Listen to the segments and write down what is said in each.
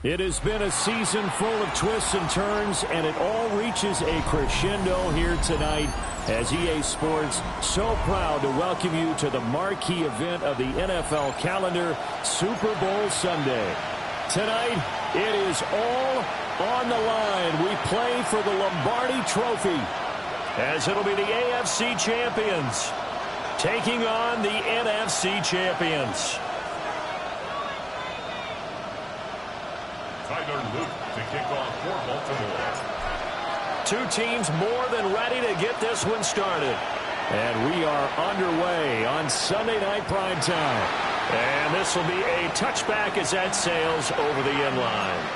It has been a season full of twists and turns, and it all reaches a crescendo here tonight as EA Sports so proud to welcome you to the marquee event of the NFL calendar, Super Bowl Sunday. Tonight, it is all on the line. We play for the Lombardi Trophy, as it'll be the AFC champions taking on the NFC champions. Tyler Luke to kick off for Baltimore. Two teams more than ready to get this one started. And we are underway on Sunday Night Primetime. And this will be a touchback as that sails over the end line.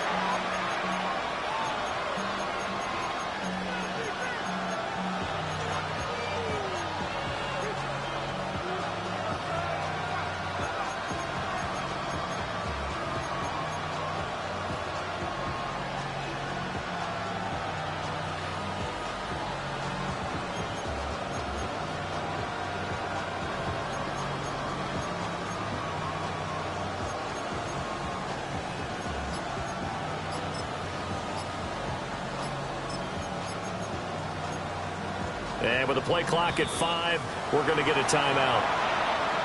And with the play clock at 5, we're going to get a timeout.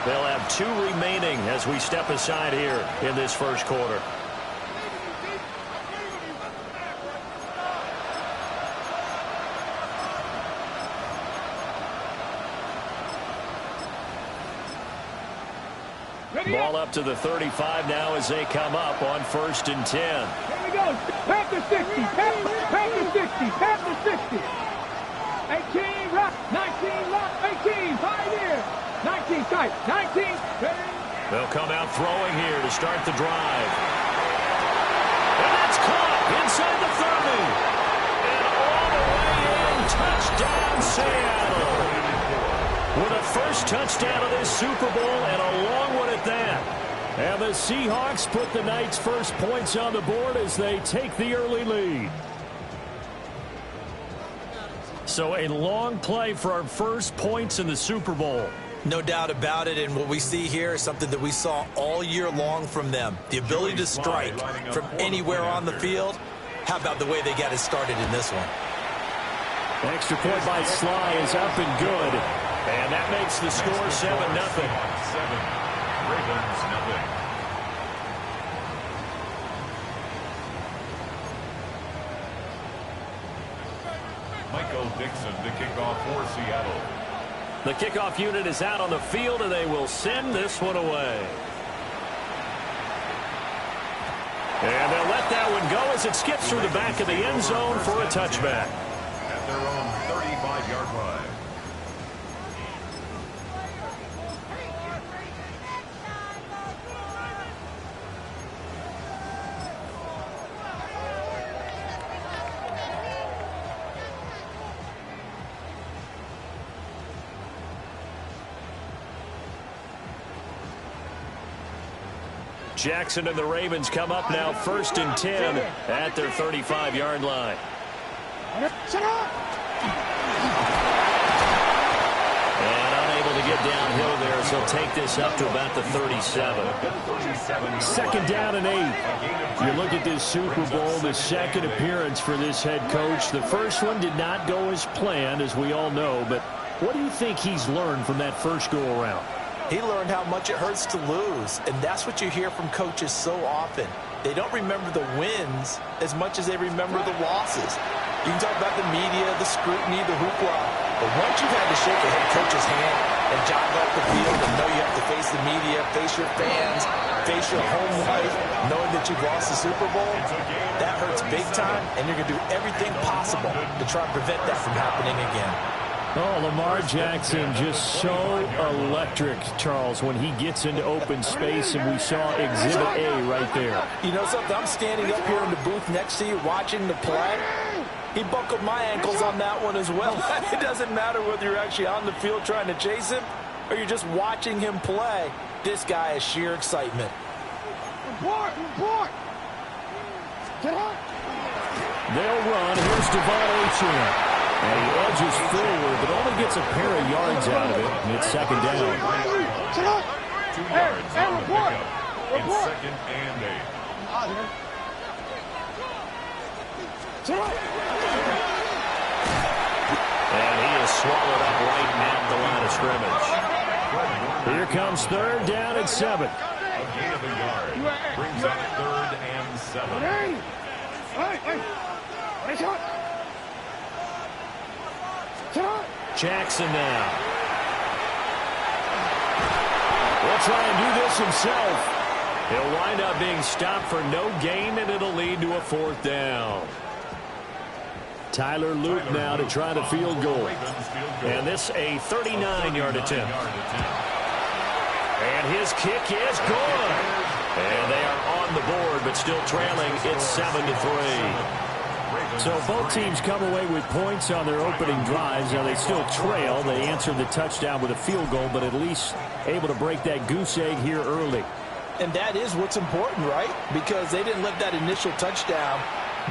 They'll have 2 remaining as we step aside here in this first quarter. Ball up to the 35 now as they come up on 1st and 10. Here we go. Panther 60. Panther 60. Panther 60. 18, rock, 19, rock, 18, pioneer, 19, tight, 19, ready. They'll come out throwing here to start the drive. And that's caught inside the 30. And all the way in, touchdown Seattle. With the first touchdown of this Super Bowl and a long one at that. And the Seahawks put the night's first points on the board as they take the early lead. So a long play for our first points in the Super Bowl. No doubt about it, and what we see here is something that we saw all year long from them. The ability to strike from anywhere on the field. How about the way they got it started in this one? Extra point by Sly is up and good. And that makes the score 7-0. 7. Ravens, nothing. Michael Dixon to kick off for Seattle. The kickoff unit is out on the field, and they will send this one away. And they'll let that one go as it skips through the back of the end zone for a touchback. At their own 35-yard line. Jackson and the Ravens come up now 1st and 10 at their 35-yard line. And unable to get downhill there, as he'll take this up to about the 37. 2nd down and 8. You look at this Super Bowl, the second appearance for this head coach. The first one did not go as planned, as we all know, but what do you think he's learned from that first go-around? He learned how much it hurts to lose, and that's what you hear from coaches so often. They don't remember the wins as much as they remember the losses. You can talk about the media, the scrutiny, the hoopla, but once you've had to shake a head coach's hand and jog off the field and know you have to face the media, face your fans, face your home life, knowing that you've lost the Super Bowl, that hurts big time, and you're going to do everything possible to try and prevent that from happening again. Oh, Lamar Jackson just so electric, Charles, when he gets into open space, and we saw Exhibit A right there. You know something? I'm standing up here in the booth next to you watching the play. He buckled my ankles on that one as well. It doesn't matter whether you're actually on the field trying to chase him or you're just watching him play. This guy is sheer excitement. Report! Get out! They'll run. Here's Devon Achane. And he edges forward, but only gets a pair of yards out of it. And it's 2nd down. 2 yards on the pickup. It's 2nd and 8. And he is swallowed up right at the line of scrimmage. Here comes 3rd down and 7. A gain of a yard. Brings up 3rd and 7. Jackson now. Will try and do this himself. He'll wind up being stopped for no gain, and it'll lead to a 4th down. Tyler Luke now to try the field goal. And this a 39-yard attempt. And his kick is good. And they are on the board, but still trailing. It's 7-3. So both teams come away with points on their opening drives. Now they still trail. They answered the touchdown with a field goal, but at least able to break that goose egg here early. And that is what's important, right? Because they didn't let that initial touchdown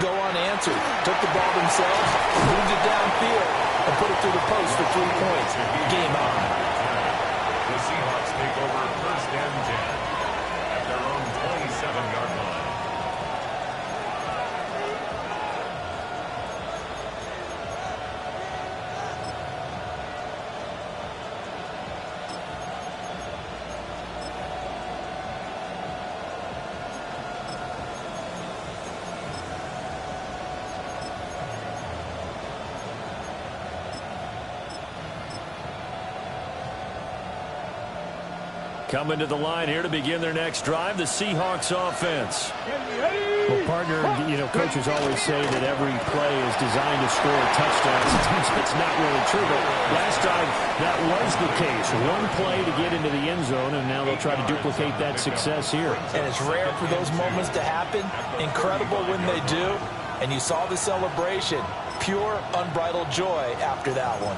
go unanswered. Took the ball themselves, moved it downfield, and put it through the post for 3 points. Game on. The Seahawks take over 1st and 10 at their own 27-yard line. Coming to the line here to begin their next drive, the Seahawks offense. Well, partner, coaches always say that every play is designed to score a touchdown. Sometimes it's not really true, but last drive that was the case. One play to get into the end zone, and now they'll try to duplicate that success here. And it's rare for those moments to happen. Incredible when they do. And you saw the celebration. Pure, unbridled joy after that one.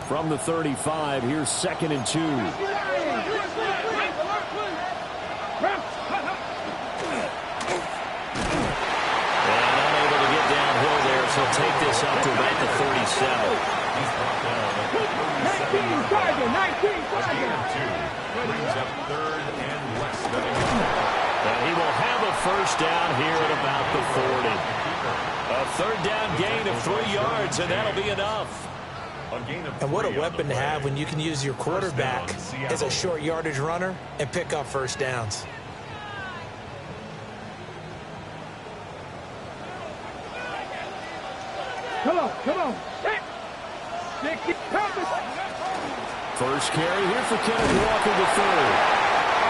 From the 35, here's 2nd and 2. And unable to get downhill there, so take this up to about the 37. He's brought down at 19 Tiger, 19 A gain Tiger. of 2. Brings up 3rd and less than a yard. And he will have a 1st down here at about the 40. A 3rd down gain of 3 yards, and that'll be enough. And what a weapon to have when you can use your quarterback as a short yardage runner and pick up 1st downs. Come on. 60. First carry here for Kenneth Walker III.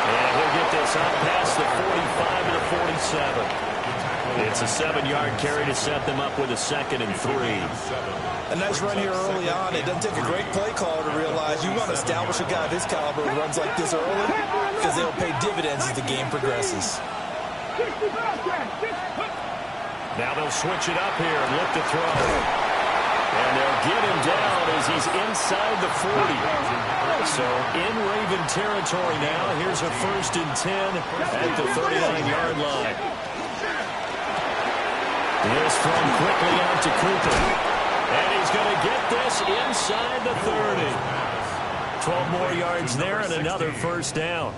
And he'll get this out past the 45 to the 47. It's a 7-yard carry to set them up with a 2nd and 3. A nice run here early on. It doesn't take a great play caller to realize you want to establish a guy of his caliber who runs like this early because they'll pay dividends as the game progresses. Now they'll switch it up here and look to throw. And they'll get him down as he's inside the 40. So in Raven territory now. Here's a 1st and 10 at the 39-yard line. This thrown quickly out to Cooper. And he's going to get this inside the 30. 12 more yards there and another 1st down.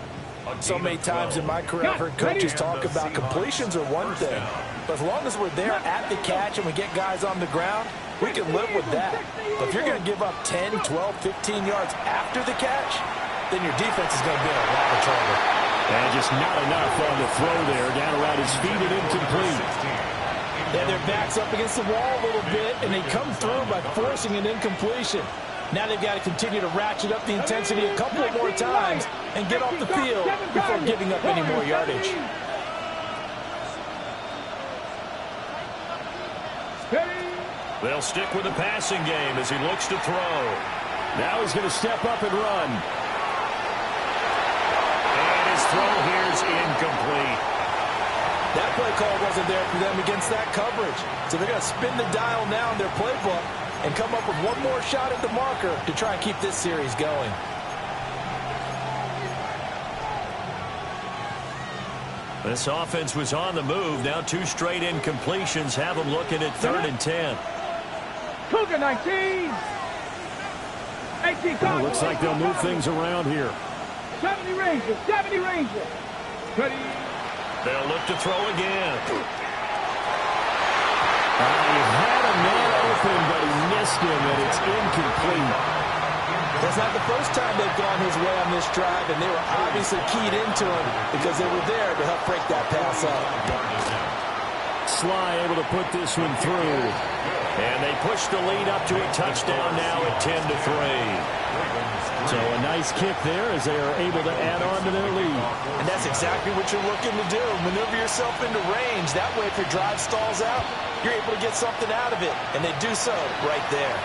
So many times in my career, I've heard coaches talk about completions are one thing. But as long as we're there at the catch and we get guys on the ground, we can live with that. But if you're going to give up 10, 12, 15 yards after the catch, then your defense is going to be in a lot of trouble. And just not enough on the throw there. Down around his feet and incomplete. Yeah, their back's up against the wall a little bit, and they come through by forcing an incompletion. Now they've got to continue to ratchet up the intensity a couple more times and get off the field before giving up any more yardage. They'll stick with the passing game as he looks to throw. Now he's going to step up and run. And his throw here's incomplete. That play call wasn't there for them against that coverage. So they're going to spin the dial now in their playbook and come up with one more shot at the marker to try and keep this series going. This offense was on the move. Now 2 straight incompletions have them looking at 3rd and 10. Cougar 19. 18. Well, looks like they'll move things around here. 70 Rangers. 70 Rangers. Ready. They'll look to throw again. He had a man open, but he missed him, and it's incomplete. That's not the first time they've gone his way on this drive, and they were obviously keyed into him because they were there to help break that pass up. Sly able to put this one through. And they push the lead up to a touchdown now at 10-3. So a nice kick there as they are able to add on to their lead. And that's exactly what you're looking to do. Maneuver yourself into range. That way, if your drive stalls out, you're able to get something out of it. And they do so right there.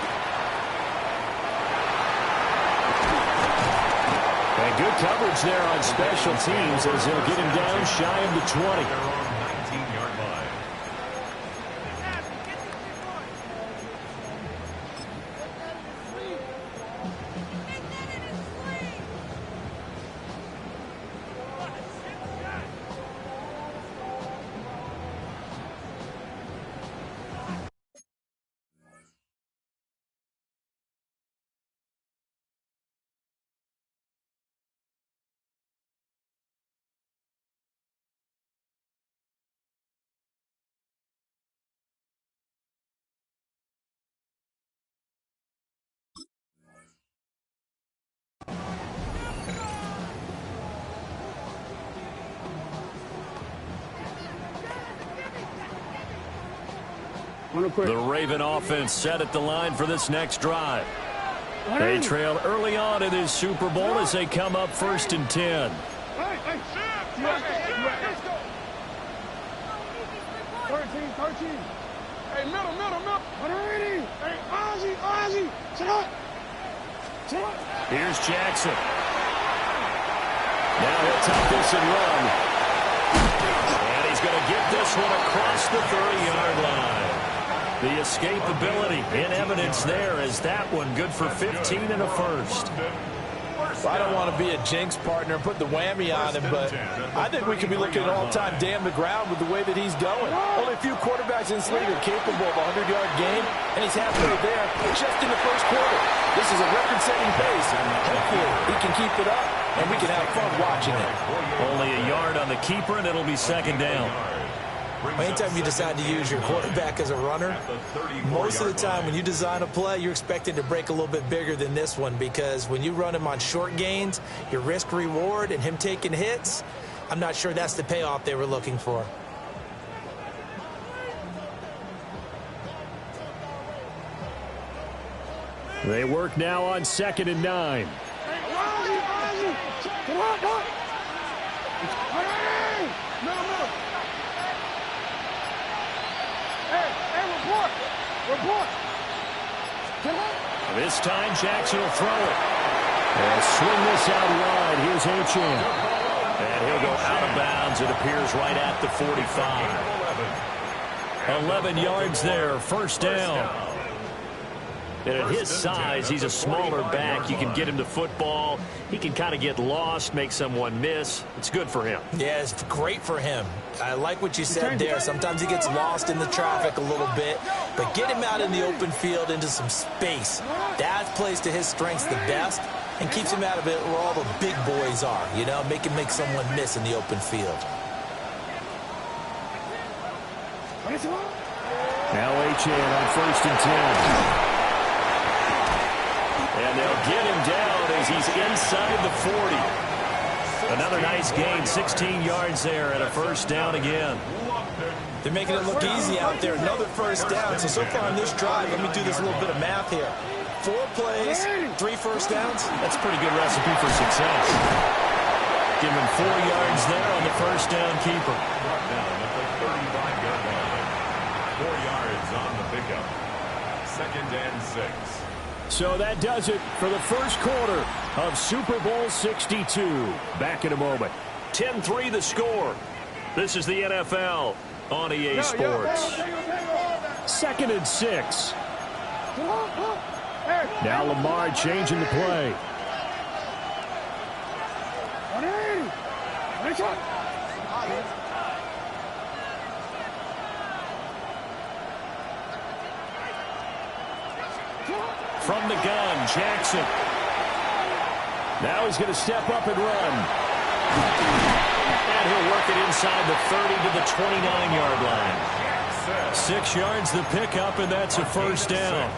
And good coverage there on special teams as they'll get him down shy of the 20. 19-yard line. The Raven offense set at the line for this next drive. They trail early on in this Super Bowl as they come up 1st and 10. 13. Hey, middle. 180. Hey, Ozzie. Sit up. Here's Jackson. Now he'll take this and run. And he's going to get this one across the 30-yard line. The escapability in evidence there as that one good for 15 and a first. I don't want to be a jinx partner and put the whammy on him, but I think we could be looking at all-time damn the ground with the way that he's going. Only a few quarterbacks in this league are capable of a 100-yard game, and he's halfway there just in the first quarter. This is a record-setting pace, and hopefully he can keep it up, and we can have fun watching it. Only a yard on the keeper, and it'll be 2nd down. Anytime you decide to use your quarterback as a runner, most of the time when you design a play, you're expected to break a little bit bigger than this one because when you run him on short gains, your risk-reward and him taking hits, I'm not sure that's the payoff they were looking for. They work now on 2nd and 9. Report. This time Jackson will throw it. And swing this out wide. Here's Achane. And he'll go out of bounds. It appears right at the 45. 11 yards there. 1st down. And at his size, he's a smaller back. You can get him to football. He can kind of get lost, make someone miss. It's good for him. Yeah, it's great for him. I like what you said there. Sometimes he gets lost in the traffic a little bit, but get him out in the open field into some space. That plays to his strengths the best and keeps him out of it where all the big boys are, you know, make him make someone miss in the open field. Now Achane on 1st and 10. And they'll get him down as he's inside the 40. Another nice gain, 16 yards there and a 1st down again. They're making it look easy out there. Another 1st down. So far on this drive, let me do this little bit of math here. 4 plays, 3 1st downs. That's a pretty good recipe for success. Give him 4 yards there on the 1st down keeper. Brought down at the 35-yard line. 4 yards on the pickup. 2nd and 6. So that does it for the first quarter of Super Bowl 62. Back in a moment. 10-3 the score. This is the NFL on EA Sports. 2nd and 6. Now Lamar changing the play. 180. From the gun, Jackson. Now he's going to step up and run. And he'll work it inside the 30 to the 29-yard line. 6 yards the pickup, and that's a first down.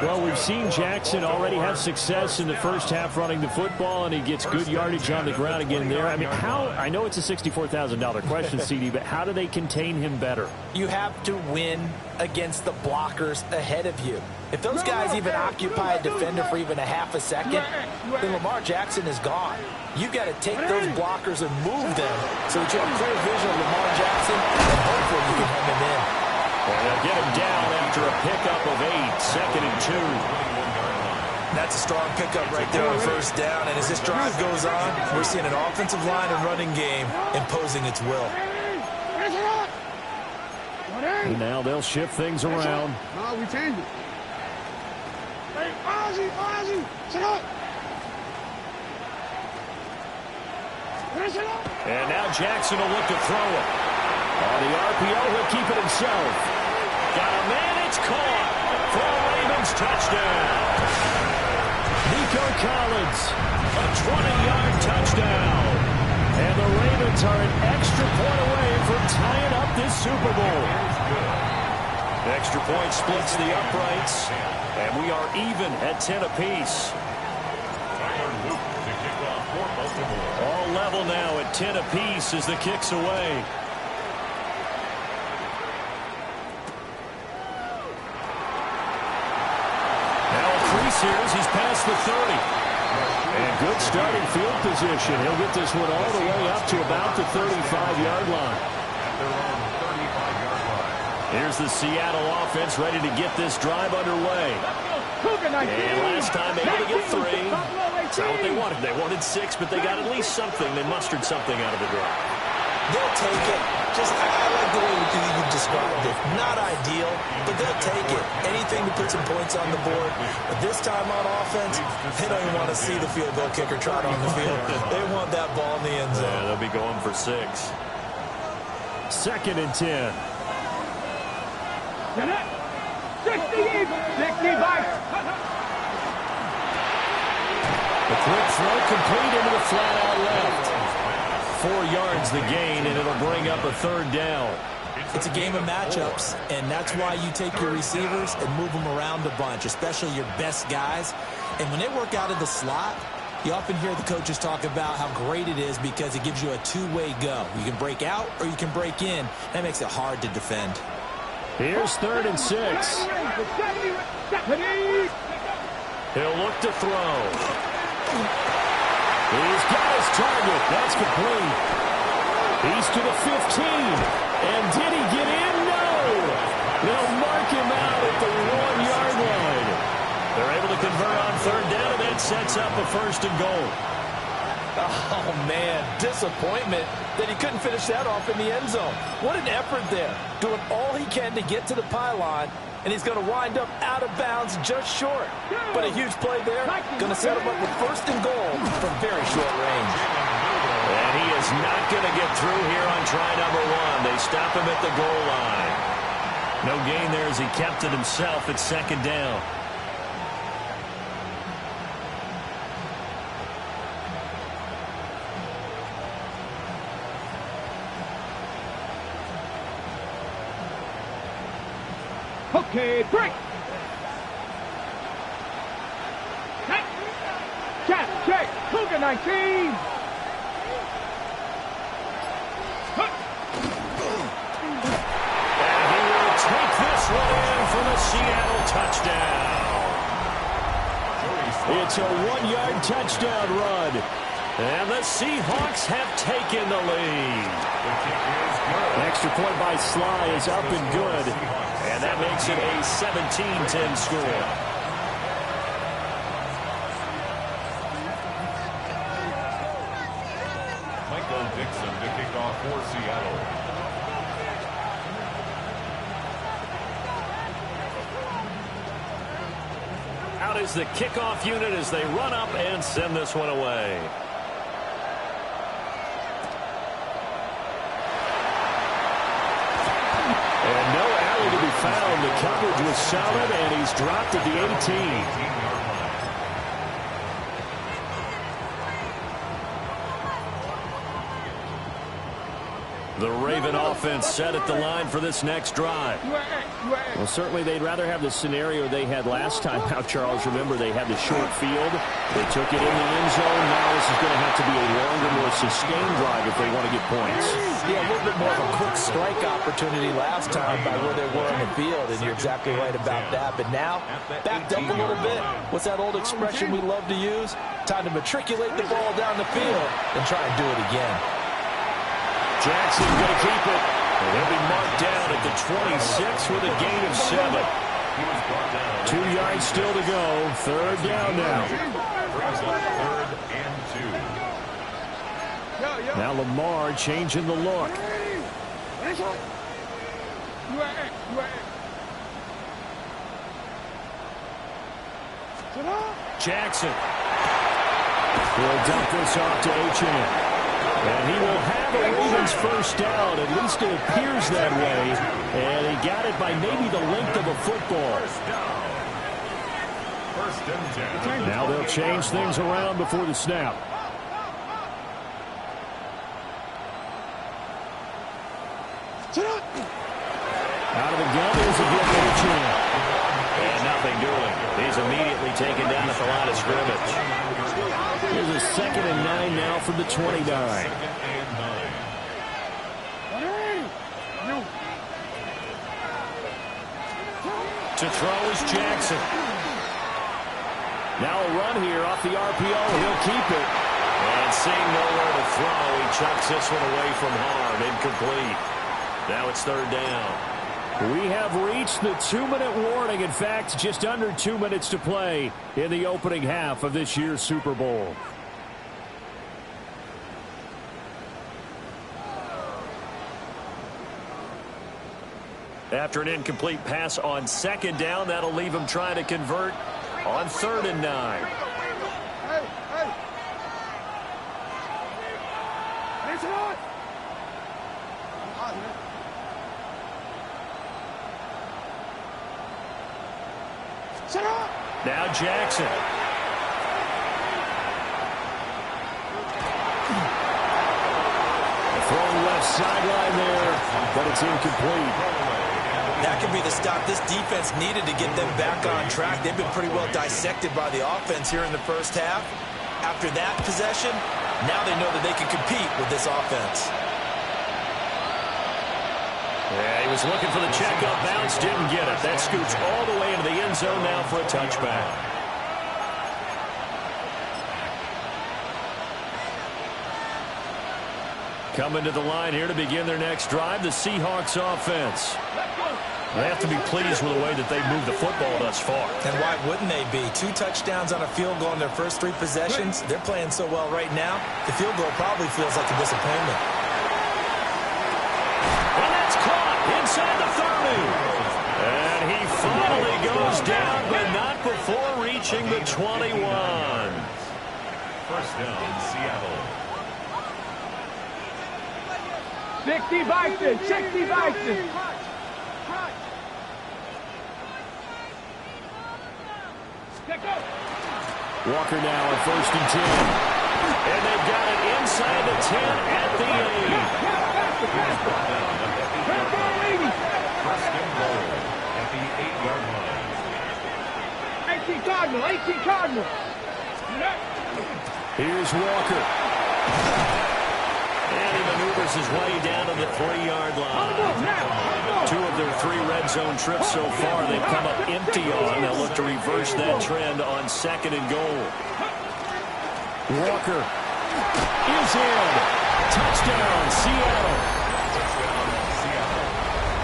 Well, we've seen Jackson already have success in the first half running the football, and he gets good yardage on the ground again there. I mean, I know it's a $64,000 question, CD, but how do they contain him better? You have to win against the blockers ahead of you. If those guys even occupy a defender for even a half a second, then Lamar Jackson is gone. You've got to take those blockers and move them so that you have clear vision of Lamar Jackson, and hopefully you can hem him in. And they'll get him down after a pickup of 8, 2nd and 2. That's a strong pickup right there on first down. And as this drive goes on, we're seeing an offensive line and running game imposing its will. And now they'll shift things around. No, we change it. Hey, Ozzy, sit up. And now Jackson will look to throw it. On the RPO, he'll keep it himself. Got a man, it's caught for a Ravens touchdown. Nico Collins, a 20-yard touchdown. And the Ravens are an extra point away from tying up this Super Bowl. Extra point splits the uprights, and we are even at 10 apiece. All level now at 10 apiece as the kick's away. Series, he's past the 30. And good starting field position. He'll get this one all the way up to about the 35-yard line. Here's the Seattle offense ready to get this drive underway. And last time able to get 3. That's not what they wanted. They wanted 6, but they got at least something. They mustered something out of the drive. They'll take it. Just, I like the way you described it. Not ideal, but they'll take it. Anything to put some points on the board. But this time on offense, they don't even want to see the field goal kicker trot on the field. They want that ball in the end zone. Yeah, they'll be going for 6. 2nd and 10. 65. The quick throw complete into the flat out left. 4 yards the gain, and it'll bring up a 3rd down. It's a game of matchups, and that's why you take your receivers and move them around a bunch, especially your best guys. And when they work out of the slot, you often hear the coaches talk about how great it is because it gives you a two-way go. You can break out or you can break in. That makes it hard to defend. Here's 3rd and 6. He'll look to throw. He's got his target. That's complete. He's to the 15. And did he get in? No. They'll mark him out at the 1-yard line. They're able to convert on 3rd down, and that sets up a 1st and goal. Oh, man, disappointment that he couldn't finish that off in the end zone. What an effort there, doing all he can to get to the pylon, and he's going to wind up out of bounds just short. But a huge play there, going to set him up with 1st and goal from very short range. And he is not going to get through here on try number 1. They stop him at the goal line. No gain there as he kept it himself at 2nd down. Okay, break. Check. Cougar 19. And he will take this one in for the Seattle touchdown. It's a 1-yard touchdown run. And the Seahawks have taken the lead. Extra point by Sly is up and good. And that makes it a 17-10 score. Michael Dixon to kick off for Seattle. Out is the kickoff unit as they run up and send this one away. And no alley to be found. The coverage was solid, and he's dropped at the 18. The Raven offense set at the line for this next drive. Well, certainly they'd rather have the scenario they had last time out, Charles. Remember, they had the short field. They took it in the end zone. Now this is going to have to be a longer, more sustained drive if they want to get points. Yeah, a little bit more of a quick strike opportunity last time by where they were on the field, and you're exactly right about that. But now, backed up a little bit. What's that old expression we love to use? Time to matriculate the ball down the field and try and do it again. Jackson going to keep it. And he'll be marked down at the 26 with a gain of 7. 2 yards still to go. Third down now. Now Lamar changing the look. Jackson. He'll dump this off to H&M. And he will have a Ravens first down. At least it appears that way. And he got it by maybe the length of a football. Now they'll change things around before the snap. Out of the gun is a good H&M. And nothing doing. He's immediately taken down at the line of scrimmage. Here's a 2nd and 9 now from the 29. To throw is Jackson. Now a run here off the RPO. He'll keep it. And seeing nowhere to throw, he chucks this one away from harm. Incomplete. Now it's third down. We have reached the 2-minute warning. In fact, just under 2 minutes to play in the opening half of this year's Super Bowl. After an incomplete pass on 2nd down, that'll leave him trying to convert on 3rd and 9. Now Jackson. Throwing left sideline there, but it's incomplete. That could be the stop this defense needed to get them back on track. They've been pretty well dissected by the offense here in the first half. After that possession, now they know that they can compete with this offense. Yeah, he was looking for the check-up bounce, didn't get it. That scoots all the way into the end zone now for a touchback. Coming to the line here to begin their next drive, the Seahawks offense. They have to be pleased with the way that they've moved the football thus far. And why wouldn't they be? 2 touchdowns on a field goal in their first 3 possessions. They're playing so well right now, the field goal probably feels like a disappointment. And that's caught inside the 30. And he finally goes down, but not before reaching the 21. First down, Seattle. 60 Bison, 60 Bison. Walker now at 1st and 10. And they've got it inside the 10 at the 8. First and goal at the 8-yard line. 18 Cardinal, 18 Cardinal. Here's Walker. And he maneuvers his way down to the 3-yard line. 2 of their 3 red zone trips so far they've come up empty on. They'll look to reverse that trend on 2nd and goal. Walker is in. Touchdown, Seattle.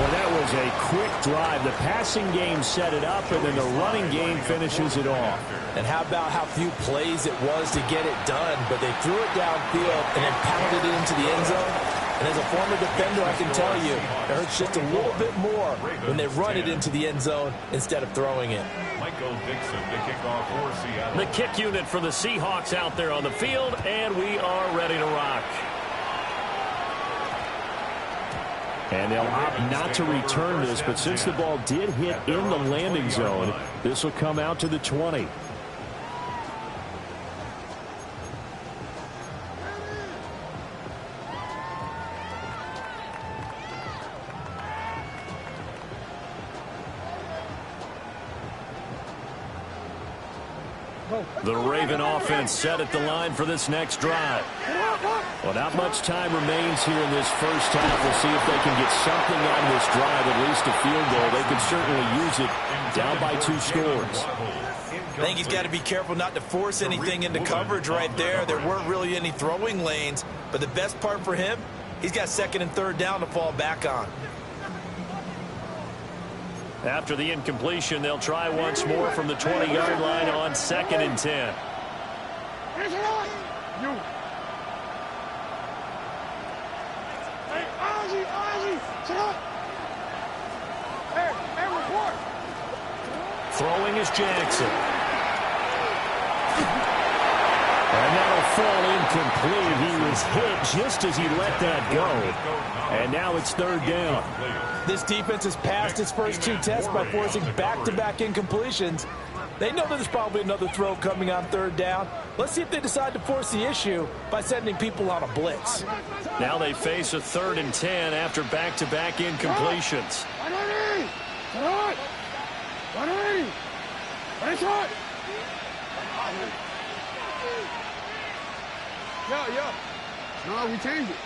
Well, that was a quick drive. The passing game set it up, and then the running game finishes it off. And how about how few plays it was to get it done, but they threw it downfield and then pounded it into the end zone. And as a former defender, I can tell you, it hurts just a little bit more when they run it into the end zone instead of throwing it. Michael Dixon to kick off for Seattle. The kick unit for the Seahawks out there on the field, and we are ready to rock. And they'll opt not to return this, but since the ball did hit in the landing zone, this will come out to the 20. The Raven offense set at the line for this next drive. Well, not much time remains here in this first half. We'll see if they can get something out of this drive, at least a field goal. They could certainly use it down by 2 scores. I think he's got to be careful not to force anything into coverage right there. There weren't really any throwing lanes, but the best part for him, he's got 2nd and 3rd down to fall back on. After the incompletion, they'll try once more from the 20-yard line on 2nd and 10. Throwing is Jackson. And that'll fall incomplete. He was hit just as he let that go. And now it's 3rd down. This defense has passed its first 2 tests by forcing back-to-back incompletions. They know that there's probably another throw coming on 3rd down. Let's see if they decide to force the issue by sending people on a blitz. Now they face a 3rd and 10 after back-to-back incompletions. No, we changed it.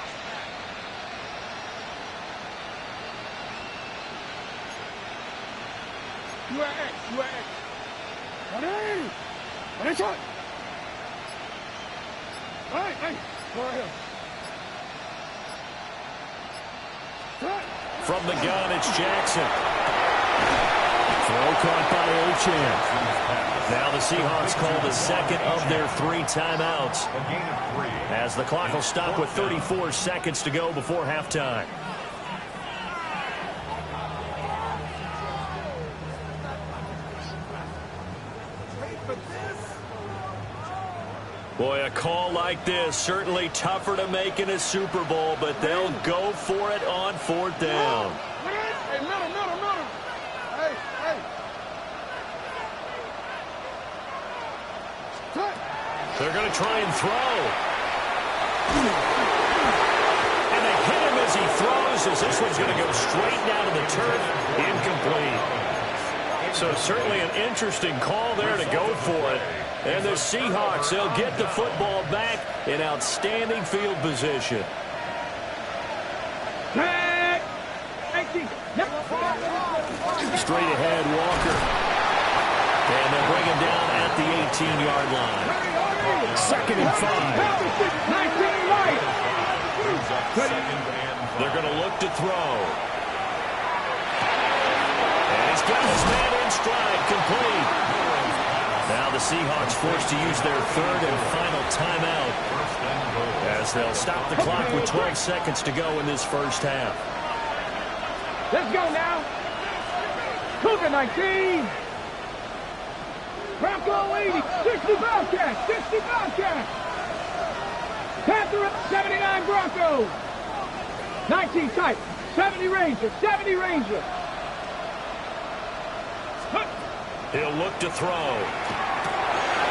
You are X. Hey, go ahead. From the gun, it's Jackson. Throw caught by Achane. Now the Seahawks call the 2nd of their 3 timeouts, as the clock will stop with 34 seconds to go before halftime. Boy, a call like this, certainly tougher to make in a Super Bowl, but they'll go for it on 4th down. Hey, middle. Hey. They're going to try and throw. And they hit him as he throws, as this one's going to go straight down to the turf. Incomplete. So certainly an interesting call there to go for it. And the Seahawks, they'll get the football back in outstanding field position. Straight ahead, Walker. And they'll bring him down at the 18-yard line. 2nd and 5. They're going to look to throw. And he's got his man in stride, complete. Now the Seahawks forced to use their 3rd and final timeout, as they'll stop the clock with 12 seconds to go in this first half. Let's go now. Cougar 19. Bronco 80. 60 Bobcats. 60 Bobcats. Panther 79 Broncos. 19 tight. 70 Rangers. 70 Rangers. He'll look to throw.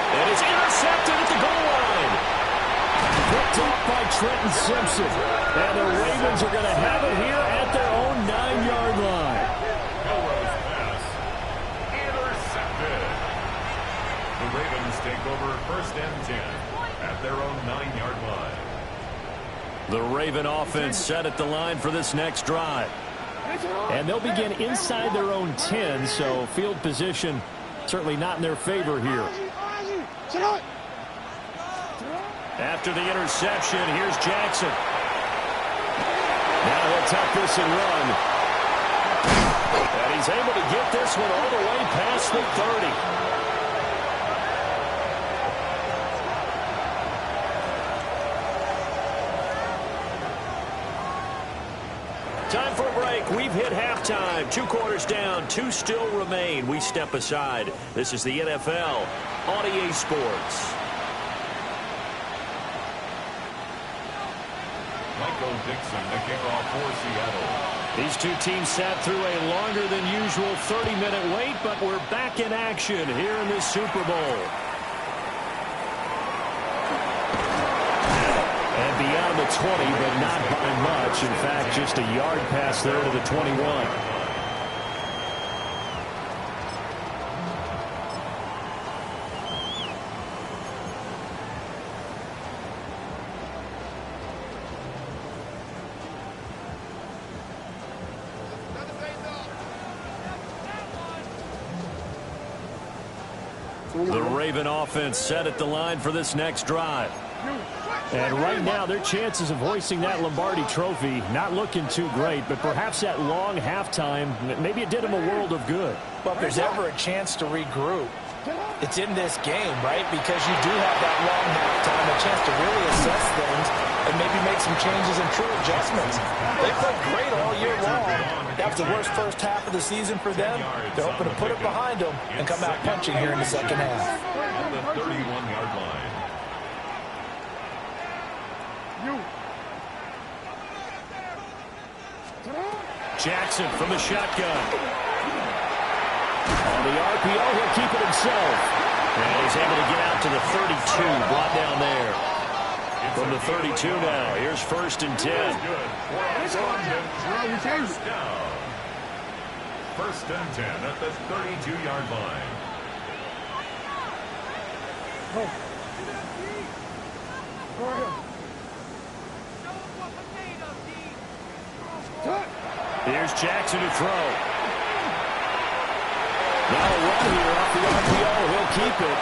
And it's intercepted at the goal line. Picked up by Trenton Simpson. And the Ravens are going to have it here at their own 9-yard line. Burrow's pass intercepted. The Ravens take over 1st and 10 at their own 9-yard line. The Raven offense set at the line for this next drive. And they'll begin inside their own 10, so field position certainly not in their favor here. After the interception, here's Jackson. Now he'll tuck this and run. And he's able to get this one all the way past the 30. Time for a break. We've hit halftime. 2 quarters down. 2 still remain. We step aside. This is the NFL on EA Sports. Michael Dixon, the kickoff for Seattle. These two teams sat through a longer than usual 30-minute wait, but we're back in action here in this Super Bowl. And beyond the 20, but not by much. In fact, just a yard pass there to the 21. The Raven offense set at the line for this next drive. And right now, their chances of hoisting that Lombardi trophy not looking too great, but perhaps that long halftime, maybe it did them a world of good. Well, if there's ever a chance to regroup, it's in this game, right? Because you do have that long halftime, a chance to really assess things and maybe make some changes and true adjustments. They played great all year long. That was the worst first half of the season for them. They're hoping to put it behind them and come out punching here in the second half. At the 31-yard line. Jackson from the shotgun. On the RPO, he'll keep it himself. And he's able to get out to the 32, brought down there. From the 32 now, here's 1st and 10. First down. 1st and 10 at the 32-yard line. Here's Jackson to throw. Now a run here off the RPO. He'll keep it.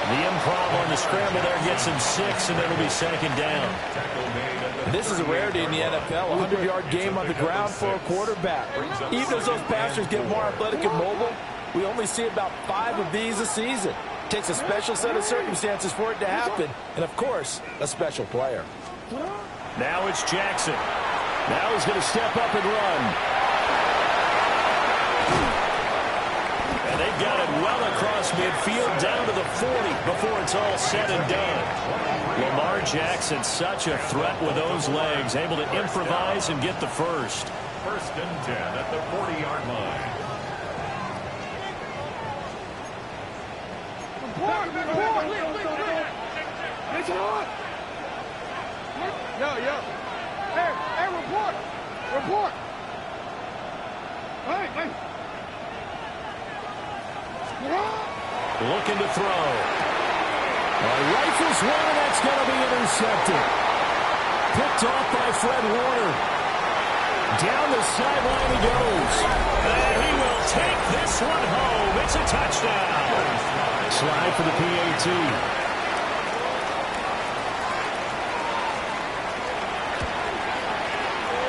The improv on the scramble there gets him 6, and it'll be 2nd down. This is a rarity in the NFL, a 100-yard game on the ground for a quarterback. Even as those passers get more athletic and mobile, we only see about 5 of these a season. It takes a special set of circumstances for it to happen, and of course, a special player. Now it's Jackson. Now he's going to step up and run. And they've got it well across midfield down to the 40 before it's all said and done. Lamar Jackson, such a threat with those legs, able to improvise and get the first. 1st and 10 at the 40-yard line. It's on. Yo. Hey, report. Hey. Looking to throw. Rifles one, and that's going to be intercepted. Picked off by Fred Warner. Down the sideline he goes. And he will take this one home. It's a touchdown. Slide for the PAT.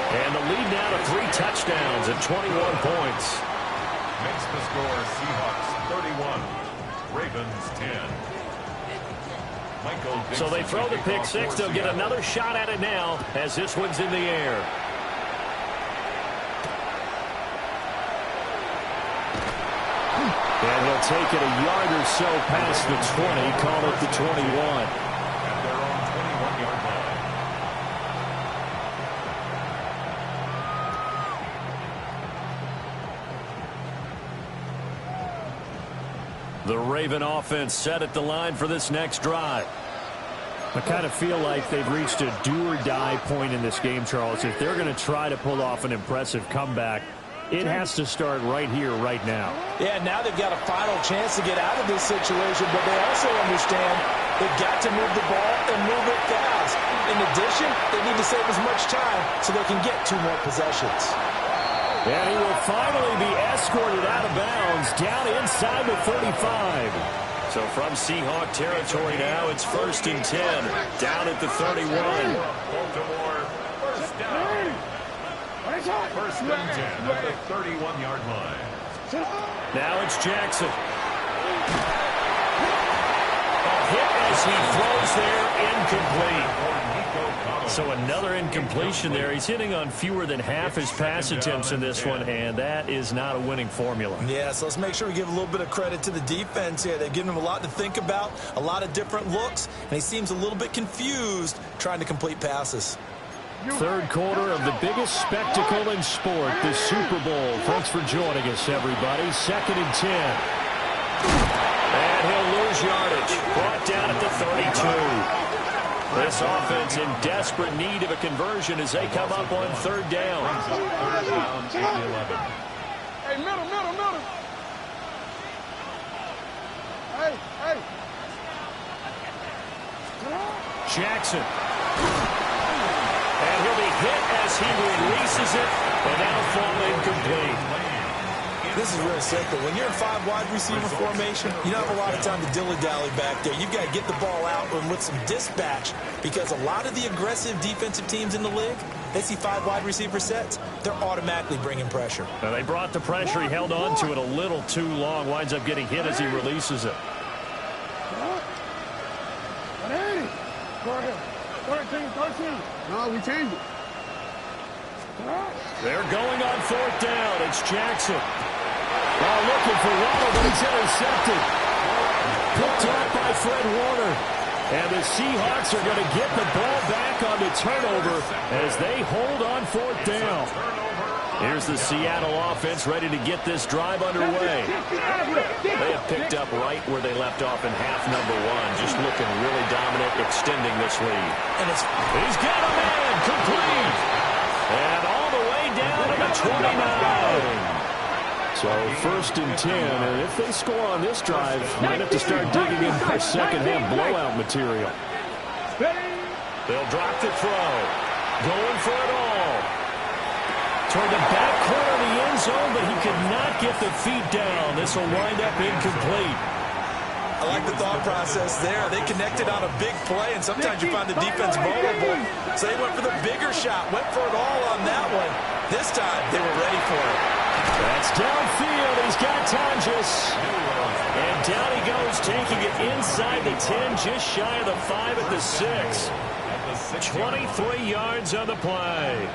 And the lead now to 3 touchdowns and 21 points. Makes the score Seahawks 31, Ravens 10. So they throw the pick 6. They'll get another shot at it now as this one's in the air. And he'll take it a yard or so past the 20, call it the 21. At their own 21-yard line. The Raven offense set at the line for this next drive. I kind of feel like they've reached a do-or-die point in this game, Charles. If they're going to try to pull off an impressive comeback, it has to start right here, right now. Yeah, now they've got a final chance to get out of this situation, but they also understand they've got to move the ball and move it fast. In addition, they need to save as much time so they can get 2 more possessions. And he will finally be escorted out of bounds down inside the 35. So from Seahawk territory now, it's 1st and 10, down at the 31. Baltimore, first down. 1st and 10 at the 31-yard line. Now it's Jackson. A hit as he throws there, incomplete. So another incompletion there. He's hitting on fewer than half his pass attempts in this one, and that is not a winning formula. Yeah, so let's make sure we give a little bit of credit to the defense here. They've given him a lot to think about, a lot of different looks, and he seems a little bit confused trying to complete passes. Third quarter of the biggest spectacle in sport, the Super Bowl. Thanks for joining us, everybody. 2nd and 10. And he'll lose yardage. Brought down at the 32. This offense in desperate need of a conversion as they come up on 3rd down. Hey, middle. Hey. Jackson. And he'll be hit as he releases it, and now fall incomplete. This is real simple. When you're in 5 wide receiver formation, you don't have a lot of time to dilly-dally back there. You've got to get the ball out and with some dispatch, because a lot of the aggressive defensive teams in the league, they see 5 wide receiver sets, they're automatically bringing pressure. Now they brought the pressure. He held on to it a little too long. Winds up getting hit as he releases it. No, we changed it. They're going on 4th down. It's Jackson. Looking for Waddle, but he's intercepted. Picked up by Fred Warner. And the Seahawks are going to get the ball back on the turnover as they hold on 4th down. Here's the Seattle offense ready to get this drive underway. They have picked up right where they left off in half number 1. Just looking really dominant, extending this lead. And he's got a man, complete. And all the way down to the 29. So 1st and 10, and if they score on this drive, might have to start digging in for second half blowout material. They'll drop the throw. Going for it all. Toward the back corner of the end zone, but he could not get the feet down. This will wind up incomplete. I like the thought process there. They connected on a big play, and sometimes you find the defense vulnerable. So they went for the bigger shot, went for it all on that one. This time, they were ready for it. That's downfield. He's got Tonjes. And down he goes, taking it inside the 10, just shy of the 5 at the 6. 23 yards on the play.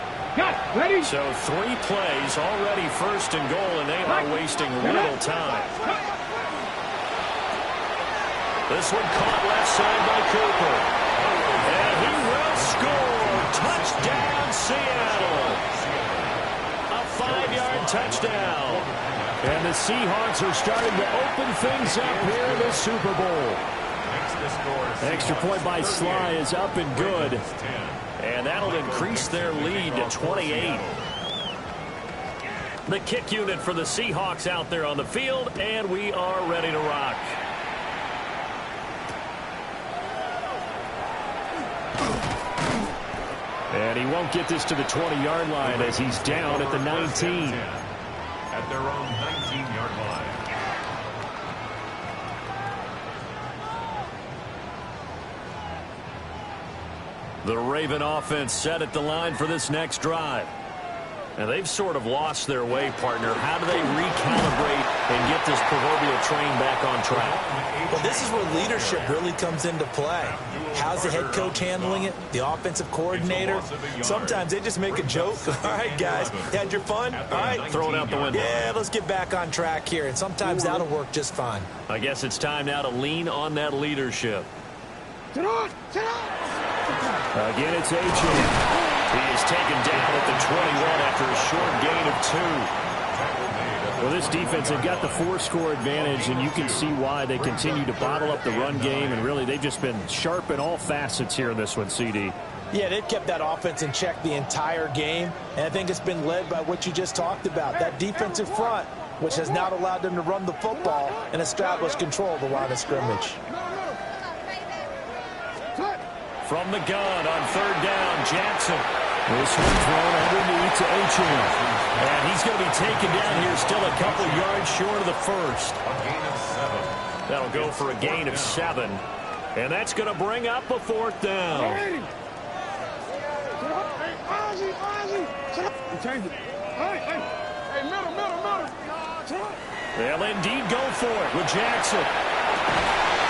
Ready? So 3 plays already 1st and goal, and they are wasting little time. This one caught left side by Cooper. And he will score. Touchdown, Seattle. A 5-yard touchdown. And the Seahawks are starting to open things up here in the Super Bowl. Extra point by Sly is up and good. And that'll increase their lead to 28. The kick unit for the Seahawks out there on the field, and we are ready to rock. And he won't get this to the 20-yard line as he's down at the 19. At their own 19-yard line. The Raven offense set at the line for this next drive. And they've sort of lost their way, partner. How do they recalibrate and get this proverbial train back on track? Well, this is where leadership really comes into play. How's the head coach handling it? The offensive coordinator? Sometimes they just make a joke. All right, guys, you had your fun? All right. Throw it out the window. Yeah, let's get back on track here. And sometimes that'll work just fine. I guess it's time now to lean on that leadership. Sit on! Again, it's Achane. He is taken down at the 21 after a short gain of 2. Well, this defense, they've got the 4-score advantage, and you can see why they continue to bottle up the run game, and really they've just been sharp in all facets here in this one, CD. Yeah, they've kept that offense in check the entire game, and I think it's been led by what you just talked about, that defensive front, which has not allowed them to run the football and establish control of the line of scrimmage. From the gun on 3rd down, Jackson. This one thrown underneath to Achane. And he's going to be taken down here, still a couple yards short of the 1st. A gain of 7. That'll go for a gain of 7. And that's going to bring up a 4th down. Change it. Hey, middle. They'll indeed go for it with Jackson.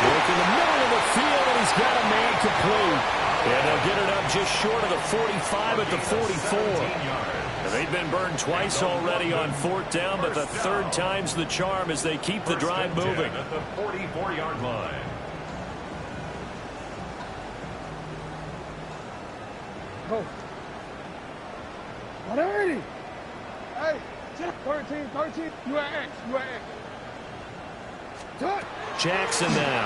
Look in the middle of the field, and he's got a man complete. And they'll get it up just short of the 45 at the 44. And they've been burned twice already on 4th down, but the 3rd time's the charm as they keep the drive moving. At the 44-yard line. Go. 180. Hey, 13. You at X. Touch. Jackson now.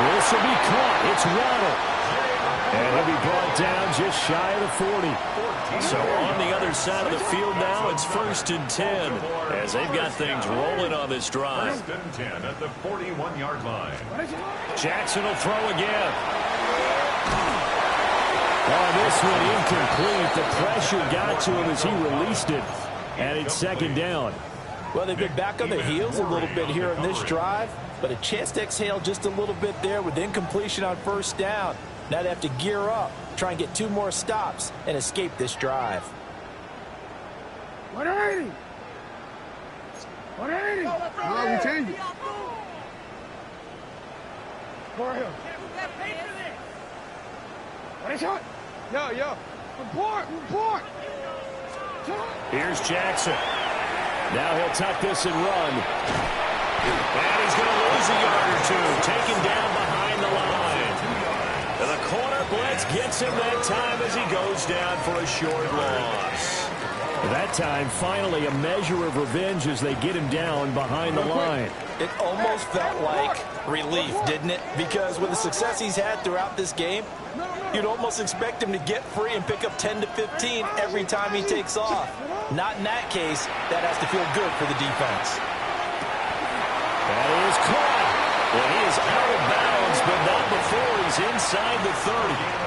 This will be caught. It's Waddle. And he'll be brought down just shy of the 40. So on the other side of the field now, it's 1st and 10 as they've got things rolling on this drive. 1st and 10 at the 41-yard line. Jackson will throw again. Oh, this one incomplete. The pressure got to him as he released it. And it's 2nd down. Well, they've been back on their heels a little bit here on this drive, but a chance to exhale just a little bit there with incompletion on 1st down. Now they have to gear up, try and get 2 more stops, and escape this drive. 180. 180. No, we change it. For him. What is it? Yo. Report. Here's Jackson. Now he'll tuck this and run. And he's going to lose a yard or 2, taken down behind the line. And the corner blitz gets him that time as he goes down for a short loss. That time, finally, a measure of revenge as they get him down behind the line. It almost felt like relief, didn't it? Because with the success he's had throughout this game, you'd almost expect him to get free and pick up 10 to 15 every time he takes off. Not in that case. That has to feel good for the defense. That is caught. Well, he is out of bounds, but not before he's inside the 30.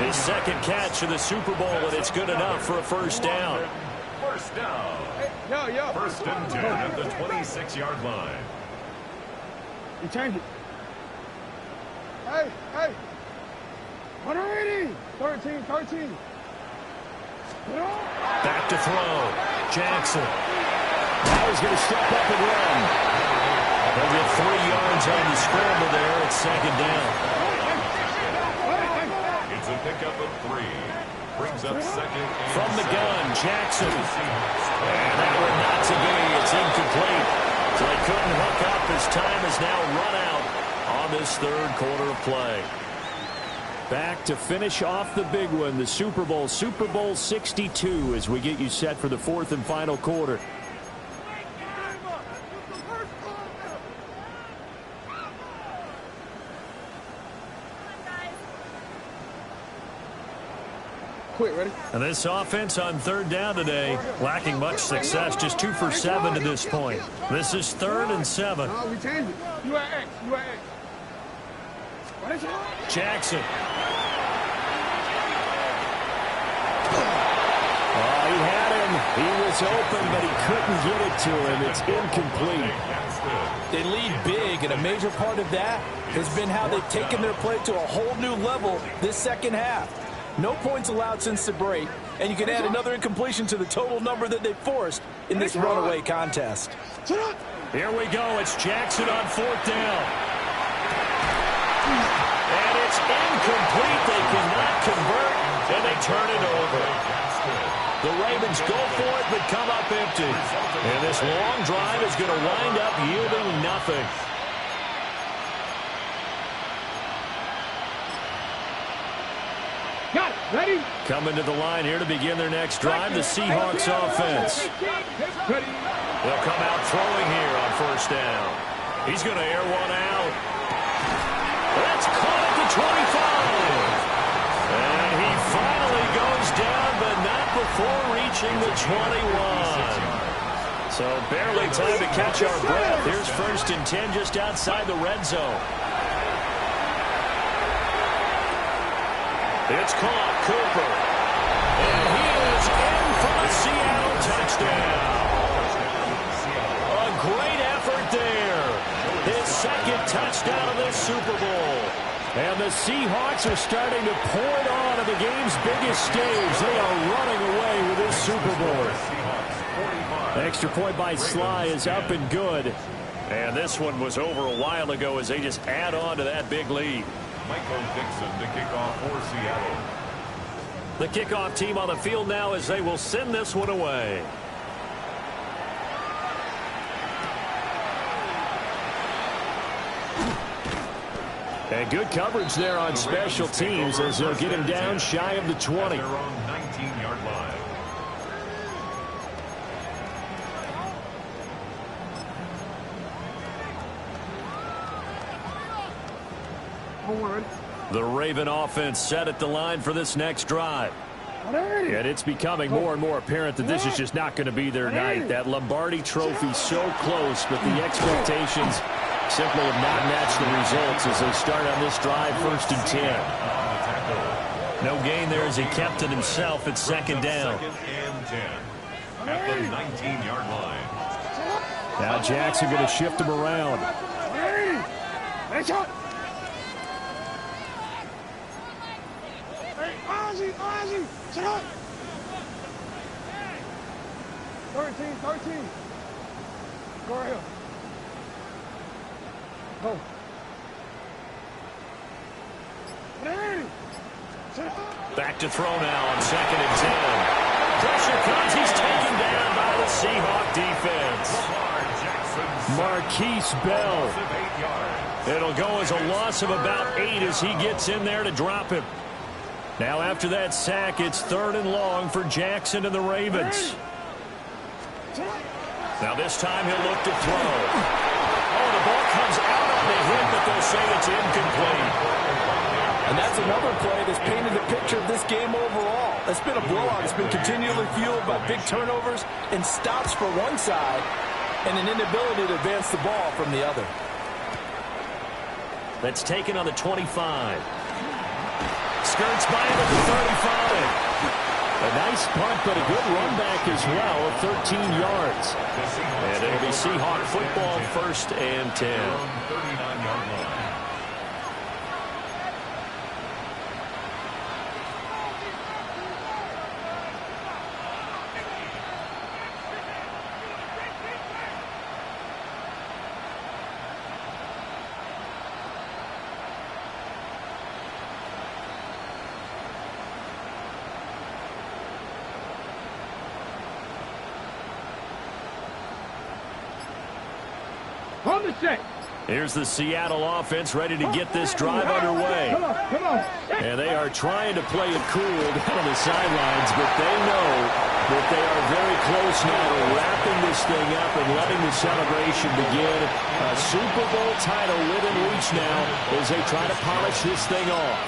His 2nd catch of the Super Bowl, and it's good enough for a 1st down. 1st down. Yo. 1st and 10 at the 26-yard line. You change it. Hey. 180. 13. Back to throw. Jackson. Now he's going to step up and run. They'll get 3 yards on the scramble there. It's 2nd down. It's a pickup of 3. Brings up 2nd and from the gun, Jackson. And that one not to be. It's incomplete. So they couldn't hook up as time has now run out on this 3rd quarter of play. Back to finish off the big one, the Super Bowl 62, as we get you set for the 4th and final quarter. Quick, ready? And this offense on 3rd down today, lacking much success, just 2 for 7 to this point. This is 3rd and 7. No, we change it. You at X. What is it? Jackson. Oh, he had him. He was open, but he couldn't get it to him. It's incomplete. They lead big, and a major part of that has been how they've taken their play to a whole new level this 2nd half. No points allowed since the break, and you can add another incompletion to the total number that they forced in this runaway contest. Here we go. It's Jackson on 4th down. And it's incomplete. They cannot convert, and they turn it over. The Ravens go for it, but come up empty. And this long drive is going to wind up yielding nothing. Got it. Ready? Coming to the line here to begin their next drive, the Seahawks offense. They'll come out throwing here on 1st down. He's going to air one out. That's caught at the 25. And he finally goes down, but not before reaching the 21. So barely time to catch our breath. Here's 1st and 10 just outside the red zone. It's caught, Cooper. And he is in for the Seattle touchdown. A great effort there. His 2nd touchdown of this Super Bowl. And the Seahawks are starting to pour it on at the game's biggest stage. They are running away with this Super Bowl. Extra point by Sly is up and good. And this one was over a while ago as they just add on to that big lead. Michael Dixon to kick off for Seattle. The kickoff team on the field now as they will send this one away. And good coverage there on special teams as they'll get him down shy of the 20. Their own 19-yard line. The Raven offense set at the line for this next drive. And it's becoming more and more apparent that this is just not going to be their night. That Lombardi Trophy so close, but the expectations simply have not matched the results as they start on this drive, 1st and 10. No gain there as he kept it himself at 2nd down. 2nd and 10 at the 19-yard line. Now Jackson going to shift him around. Hey, Ozzy, sit up. 13. Go right here. Go. Back to throw now on 2nd and 10. Pressure comes. He's taken down by the Seahawk defense. Marquise Bell. It'll go as a loss of about 8 as he gets in there to drop him. Now after that sack, it's 3rd and long for Jackson and the Ravens. Now this time he'll look to throw. Oh, the ball comes out on the hit, but they'll say it's incomplete. And that's another play that's painted the picture of this game overall. It's been a blowout. It's been continually fueled by big turnovers and stops for one side and an inability to advance the ball from the other. That's taken on the 25. Skirts by him at the 35. A nice punt, but a good run back as well of 13 yards. And it'll be Seahawk football, 1st and 10. 39-yard line. On the set. Here's the Seattle offense ready to get this drive underway. Come on. And they are trying to play it cool down on the sidelines, but they know that they are very close now to wrapping this thing up and letting the celebration begin. A Super Bowl title within reach now as they try to polish this thing off.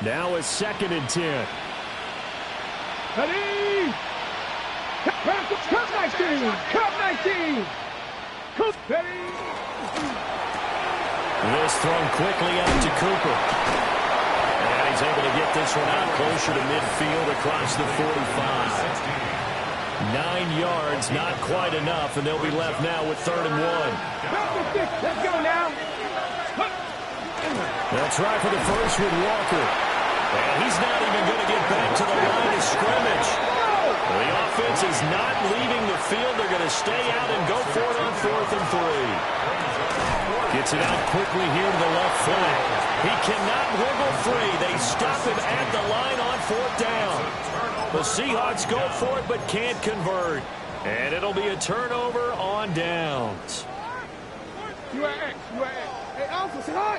Now it's 2nd and 10. Ready? Cup 19! Cup 19! Ready? This thrown quickly out to Cooper. And he's able to get this one out closer to midfield across the 45. 9 yards, not quite enough, and they'll be left now with 3rd and 1. Let's go now. They'll try for the first with Walker. And he's not even going to get back to the line of scrimmage. The offense is not leaving the field. They're going to stay out and go for it on 4th and 3. Gets it out quickly here to the left flank. He cannot wiggle free. They stop him at the line on 4th down. The Seahawks go for it but can't convert. And it'll be a turnover on downs. Hey, Alpha, say hi.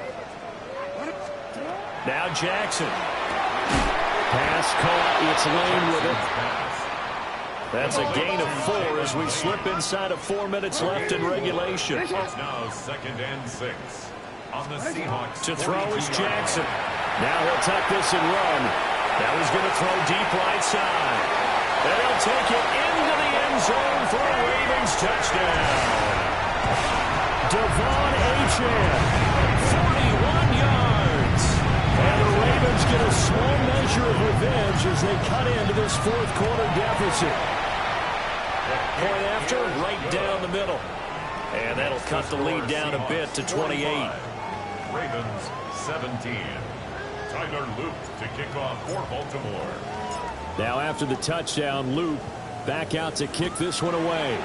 Now Jackson. Pass caught. It's Lane with it. That's a gain of 4 as we slip inside of 4 minutes left in regulation. Now 2nd and 6 on the Seahawks. To throw is Jackson. Now he'll tuck this and run. Now he's going to throw deep right side. And he'll take it into the end zone for a Ravens touchdown. Devon Achane, 41 yards. And the Ravens get a small measure of revenge as they cut into this 4th quarter deficit. Point after, right down the middle. And that'll cut the lead down a bit to 28. Ravens 17. Tyler Loop to kick off for Baltimore. Now after the touchdown, Loop back out to kick this one away.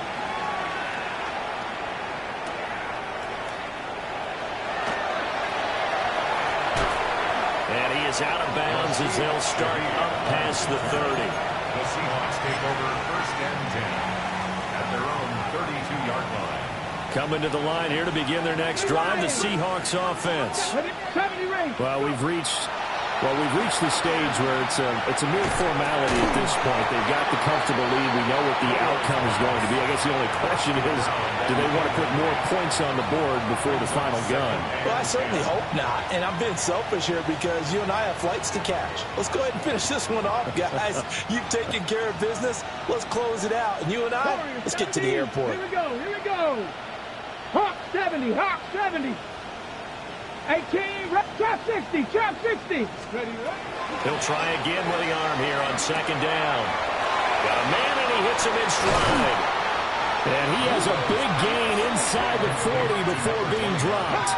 And he is out of bounds as they'll start up past the 30. The Seahawks take over 1st and 10 at their own 32-yard line. Coming to the line here to begin their next drive, the Seahawks offense. Well, we've reached the stage where it's a mere formality at this point. They've got the comfortable lead. We know what the outcome is going to be. I guess the only question is, do they want to put more points on the board before the final gun? Well, I certainly hope not. And I'm being selfish here because you and I have flights to catch. Let's go ahead and finish this one off, guys. You've taken care of business. Let's close it out. And you and I, let's get to the airport. Here we go. Hawk 70, Hawk 70. 18, trap 60, trap 60. He'll try again with the arm here on second down. Got a man, and he hits him in stride. And he has a big gain inside the 40 before being dropped.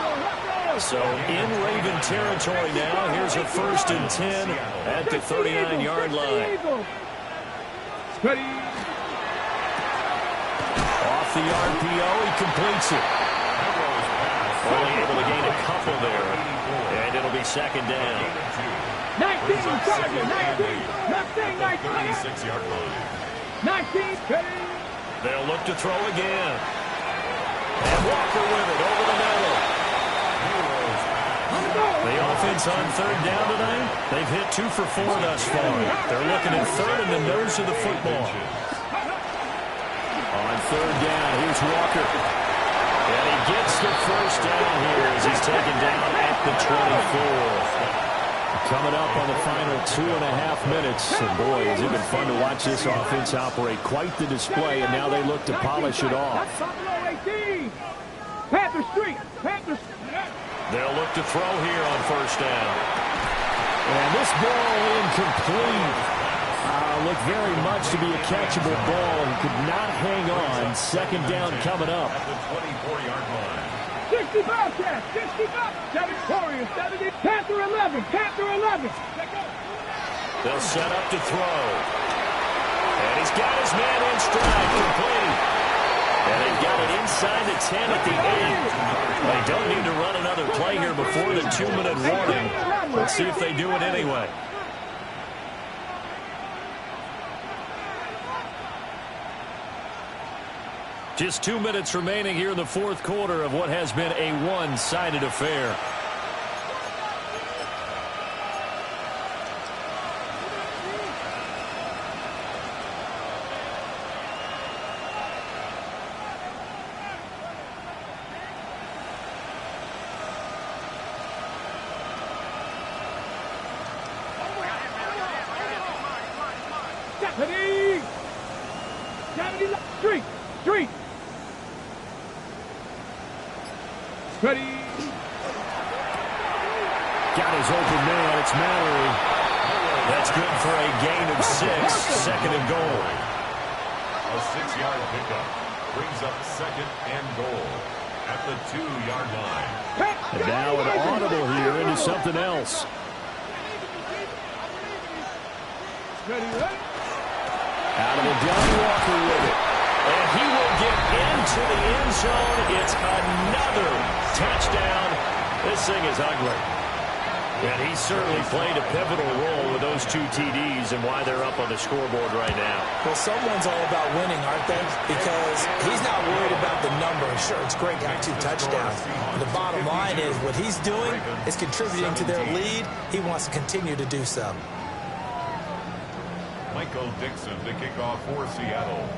So in Raven territory now. Here's a 1st and 10 at the 39-yard line. Off the RPO, he completes it. Only able to gain a couple there. And it'll be second down. 19, Charger, 19. 36-yard line. 19, They'll look to throw again. And Walker with it over the middle. The offense on third down tonight, they've hit 2 for 4 thus far. They're looking at third in the nose of the football. On third down, here's Walker. And he gets the first down here as he's taken down at the 24. Coming up on the final 2.5 minutes. And boy, has it been fun to watch this offense operate. Quite the display, and now they look to polish it off. Panther Street. They'll look to throw here on first down. And this ball incomplete. Looked very much to be a catchable ball and could not hang on. Second down coming up. At the 24-yard line. 65 catch, 65. 7 Warriors, 70. Panther 11, Panther 11. They'll set up to throw. And he's got his man in stride, complete. And they've got it inside the 10 at the 8. They don't need to run another play here before the 2-minute warning. Let's see if they do it anyway. Just 2 minutes remaining here in the fourth quarter of what has been a one-sided affair. Street. Ready. Got his open man. It's Mallory. That's good for a gain of 6. Second and goal. A 6-yard pickup brings up second and goal at the 2-yard line. And now an audible here into something else. Out of the gun, Walker with it. And he will get into the end zone. It's another touchdown. This thing is ugly. And he certainly played a pivotal role with those 2 TDs and why they're up on the scoreboard right now. Well, someone's all about winning, aren't they? Because he's not worried about the number. Sure, it's great to have 2 touchdowns. But the bottom line is what he's doing is contributing to their lead. He wants to continue to do so. Michael Dixon to kick off for Seattle.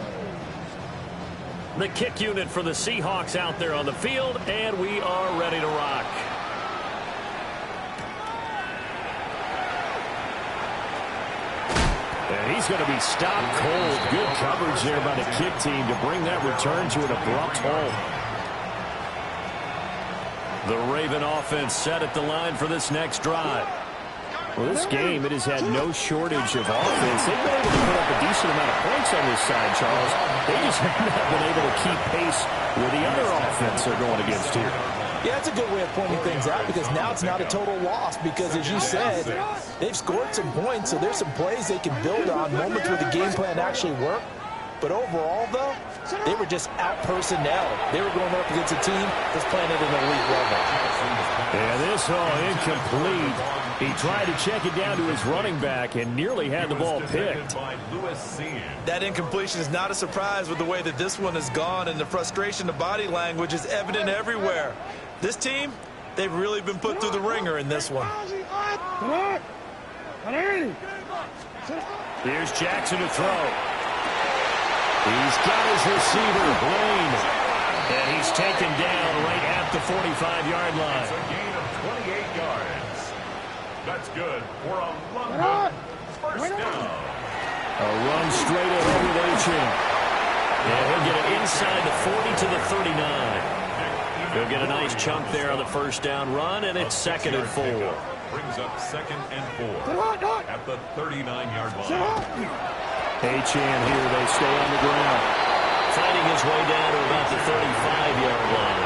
The kick unit for the Seahawks out there on the field, and we are ready to rock. And he's going to be stopped cold. Good coverage there by the kick team to bring that return to an abrupt halt. The Raven offense set at the line for this next drive. Well, this game, it has had no shortage of offense. They've been able to put up a decent amount of points on this side, Charles. They just have not been able to keep pace with the other offense they're going against here. Yeah, that's a good way of pointing things out because now it's not a total loss because, as you said, they've scored some points, so there's some plays they can build on, moments where the game plan actually worked. But overall, though, they were just out-personnel. They were going up against a team that's playing at an elite level. And this all incomplete. He tried to check it down to his running back and nearly had the ball picked. That incompletion is not a surprise with the way that this one has gone, and the frustration of body language is evident everywhere. This team, they've really been put through the ringer in this one. Here's Jackson to throw. He's got his receiver, Blaine. And he's taken down right at the 45-yard line. It's a gain of 28 yards. That's good for a London first down. A run straight ahead with Achane. And he'll get it inside the 40 to the 39. He'll get a nice chunk there on the first down run, and it's 2nd and 4. Brings up 2nd and 4 at the 39-yard line. Achane here, they stay on the ground. Fighting his way down to about the 35-yard line.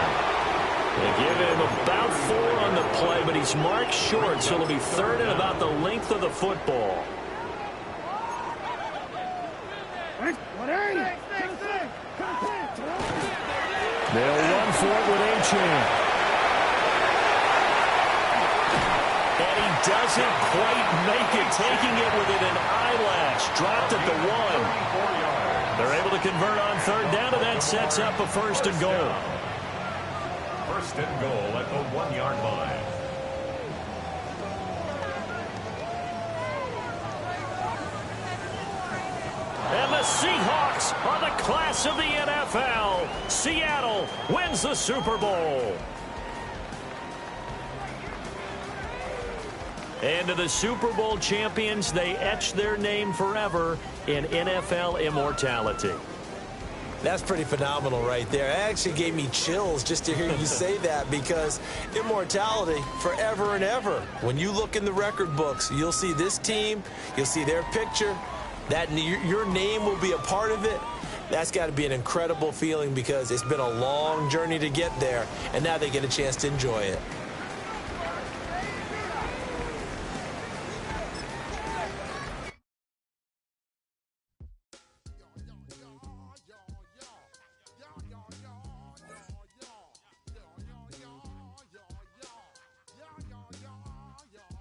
They give him about 4 on the play, but he's marked short, so it'll be 3rd and about the length of the football. They'll run for it with Achane. And he doesn't quite make it, taking it within an eyelash. Dropped at the 1. They're able to convert on 3rd down, and that sets up a 1st and goal. 1st and goal at the 1-yard line. And the Seahawks are the class of the NFL. Seattle wins the Super Bowl. And to the Super Bowl champions, they etch their name forever in NFL immortality. That's pretty phenomenal right there. It actually gave me chills just to hear you say that, because immortality forever and ever. When you look in the record books, you'll see this team, you'll see their picture, that your name will be a part of it. That's got to be an incredible feeling, because it's been a long journey to get there, and now they get a chance to enjoy it.